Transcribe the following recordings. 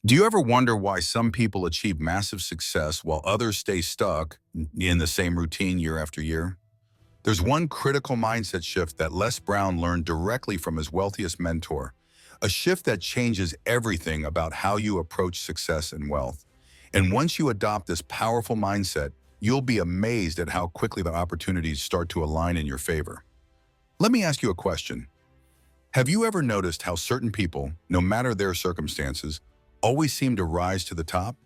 Do you ever wonder why some people achieve massive success while others stay stuck in the same routine year after year? There's one critical mindset shift that Les Brown learned directly from his wealthiest mentor, a shift that changes everything about how you approach success and wealth. And once you adopt this powerful mindset, you'll be amazed at how quickly the opportunities start to align in your favor. Let me ask you a question. Have you ever noticed how certain people, no matter their circumstances, always seem to rise to the top?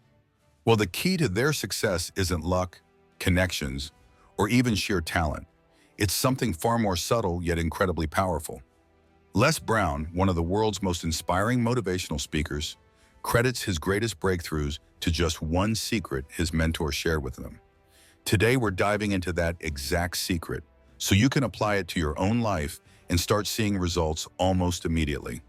Well, the key to their success isn't luck, connections, or even sheer talent. It's something far more subtle yet incredibly powerful. Les Brown, one of the world's most inspiring motivational speakers, credits his greatest breakthroughs to just one secret his mentor shared with him. Today, we're diving into that exact secret so you can apply it to your own life and start seeing results almost immediately.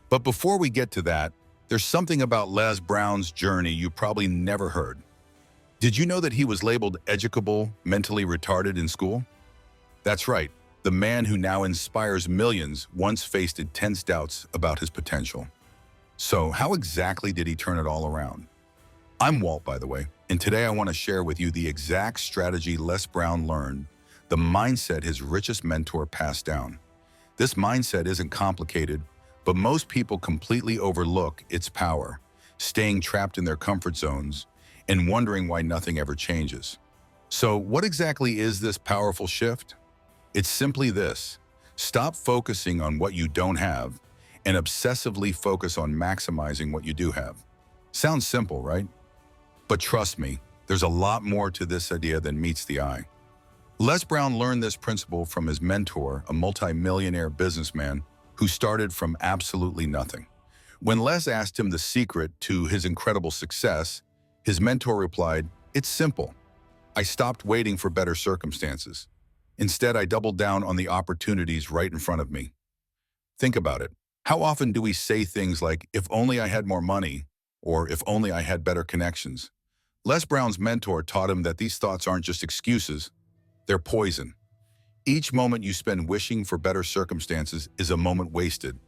But before we get to that, there's something about Les Brown's journey you probably never heard. Did you know that he was labeled educable, mentally retarded in school? That's right, the man who now inspires millions once faced intense doubts about his potential. So how exactly did he turn it all around? I'm Walt, by the way, and today I want to share with you the exact strategy Les Brown learned, the mindset his richest mentor passed down. This mindset isn't complicated, but most people completely overlook its power, staying trapped in their comfort zones and wondering why nothing ever changes. So what exactly is this powerful shift? It's simply this: stop focusing on what you don't have and obsessively focus on maximizing what you do have. Sounds simple, right? But trust me, there's a lot more to this idea than meets the eye. Les Brown learned this principle from his mentor, a multi-millionaire businessman who started from absolutely nothing. When Les asked him the secret to his incredible success, his mentor replied, "It's simple. I stopped waiting for better circumstances. Instead, I doubled down on the opportunities right in front of me." Think about it. How often do we say things like, "If only I had more money," or "If only I had better connections"? Les Brown's mentor taught him that these thoughts aren't just excuses, they're poison. Each moment you spend wishing for better circumstances is a moment wasted,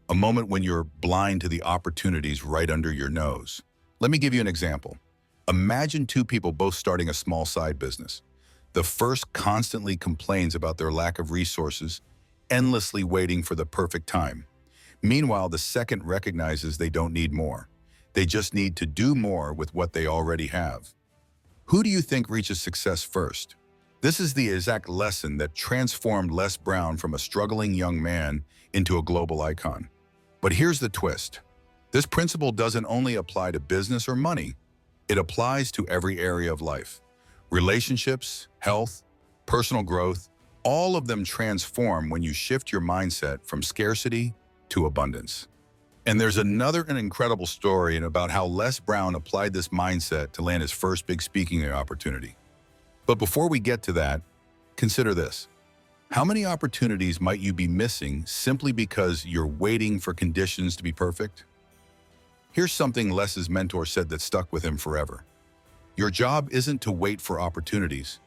a moment when you're blind to the opportunities right under your nose. Let me give you an example. Imagine two people both starting a small side business. The first constantly complains about their lack of resources, endlessly waiting for the perfect time. Meanwhile, the second recognizes they don't need more. They just need to do more with what they already have. Who do you think reaches success first? This is the exact lesson that transformed Les Brown from a struggling young man into a global icon. But here's the twist. This principle doesn't only apply to business or money. It applies to every area of life. Relationships, health, personal growth, all of them transform when you shift your mindset from scarcity to abundance. And there's another incredible story about how Les Brown applied this mindset to land his first big speaking opportunity. But before we get to that, consider this. How many opportunities might you be missing simply because you're waiting for conditions to be perfect? Here's something Les's mentor said that stuck with him forever. Your job isn't to wait for opportunities.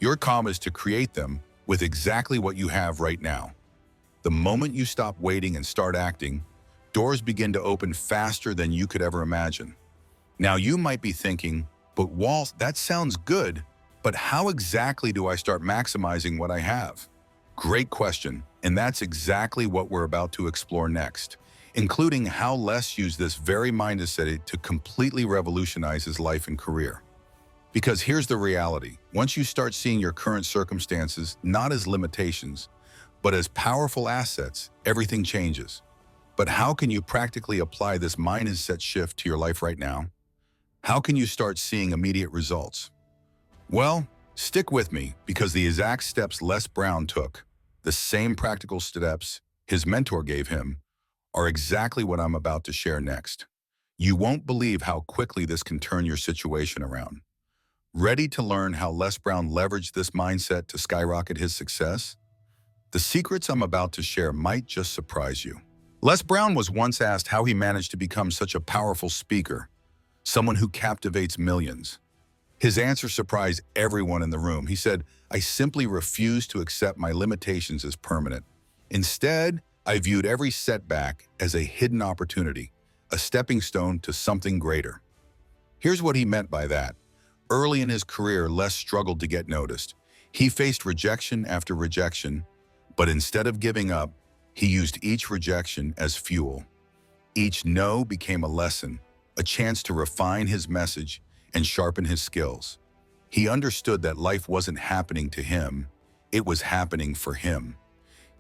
Your job is to create them with exactly what you have right now. The moment you stop waiting and start acting, doors begin to open faster than you could ever imagine. Now you might be thinking, "But Walt, that sounds good. But how exactly do I start maximizing what I have?" Great question, and that's exactly what we're about to explore next, including how Les used this very mindset to completely revolutionize his life and career. Because here's the reality. Once you start seeing your current circumstances not as limitations, but as powerful assets, everything changes. But how can you practically apply this mindset shift to your life right now? How can you start seeing immediate results? Well, stick with me, because the exact steps Les Brown took, the same practical steps his mentor gave him, are exactly what I'm about to share next. You won't believe how quickly this can turn your situation around. Ready to learn how Les Brown leveraged this mindset to skyrocket his success? The secrets I'm about to share might just surprise you. Les Brown was once asked how he managed to become such a powerful speaker, someone who captivates millions. His answer surprised everyone in the room. He said, "I simply refused to accept my limitations as permanent. Instead, I viewed every setback as a hidden opportunity, a stepping stone to something greater. Here's what he meant by that. Early in his career, Les struggled to get noticed. He faced rejection after rejection, but instead of giving up, he used each rejection as fuel. Each no became a lesson, a chance to refine his message and sharpen his skills. He understood that life wasn't happening to him, it was happening for him.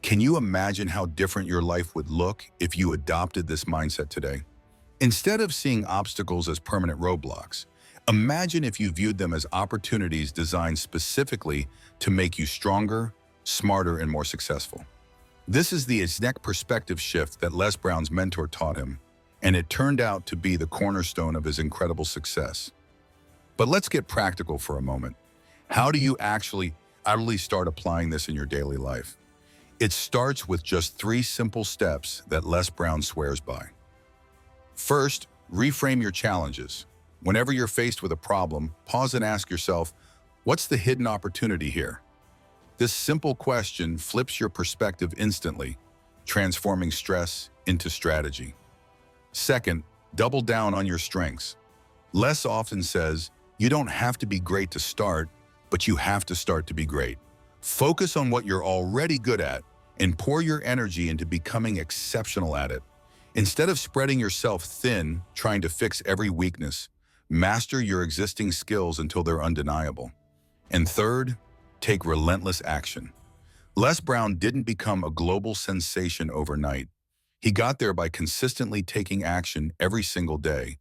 Can you imagine how different your life would look if you adopted this mindset today? Instead of seeing obstacles as permanent roadblocks, imagine if you viewed them as opportunities designed specifically to make you stronger, smarter, and more successful. This is the exact perspective shift that Les Brown's mentor taught him, and it turned out to be the cornerstone of his incredible success. But let's get practical for a moment. How do you actually start applying this in your daily life? It starts with just 3 simple steps that Les Brown swears by. First, reframe your challenges. Whenever you're faced with a problem, pause and ask yourself, what's the hidden opportunity here? This simple question flips your perspective instantly, transforming stress into strategy. Second, double down on your strengths. Les often says, you don't have to be great to start, but you have to start to be great. Focus on what you're already good at and pour your energy into becoming exceptional at it. Instead of spreading yourself thin, trying to fix every weakness, master your existing skills until they're undeniable. And third, take relentless action. Les Brown didn't become a global sensation overnight. He got there by consistently taking action every single day,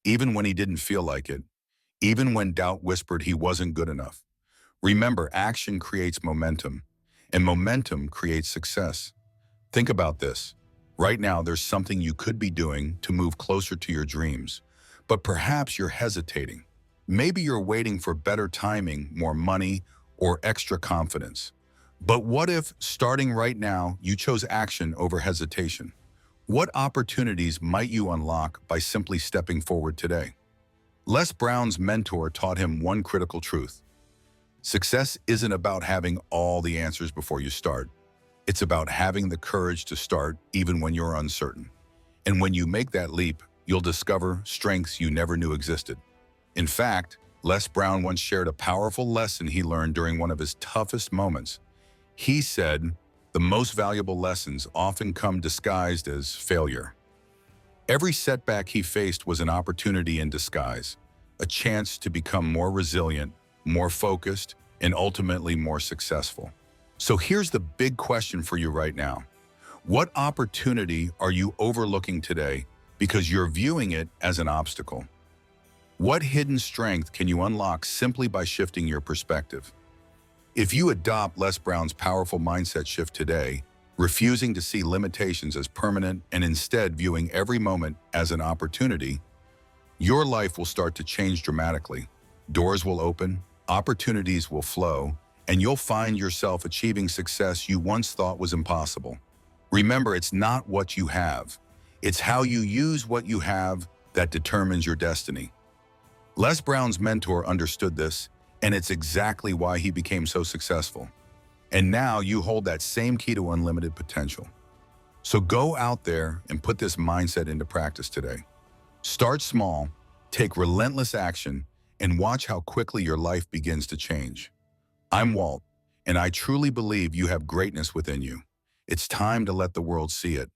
even when he didn't feel like it, even when doubt whispered he wasn't good enough. Remember, action creates momentum, and momentum creates success. Think about this. Right now, there's something you could be doing to move closer to your dreams, but perhaps you're hesitating. Maybe you're waiting for better timing, more money, or extra confidence. But what if, starting right now, you chose action over hesitation? What opportunities might you unlock by simply stepping forward today? Les Brown's mentor taught him one critical truth. Success isn't about having all the answers before you start. It's about having the courage to start even when you're uncertain. And when you make that leap, you'll discover strengths you never knew existed. In fact, Les Brown once shared a powerful lesson he learned during one of his toughest moments. He said, the most valuable lessons often come disguised as failure. Every setback he faced was an opportunity in disguise, a chance to become more resilient, more focused, and ultimately more successful. So here's the big question for you right now. What opportunity are you overlooking today because you're viewing it as an obstacle? What hidden strength can you unlock simply by shifting your perspective? If you adopt Les Brown's powerful mindset shift today, refusing to see limitations as permanent and instead viewing every moment as an opportunity, your life will start to change dramatically. Doors will open, opportunities will flow, and you'll find yourself achieving success you once thought was impossible. Remember, it's not what you have. It's how you use what you have that determines your destiny. Les Brown's mentor understood this, and it's exactly why he became so successful. And now you hold that same key to unlimited potential. So go out there and put this mindset into practice today. Start small, take relentless action, and watch how quickly your life begins to change. I'm Walt, and I truly believe you have greatness within you. It's time to let the world see it.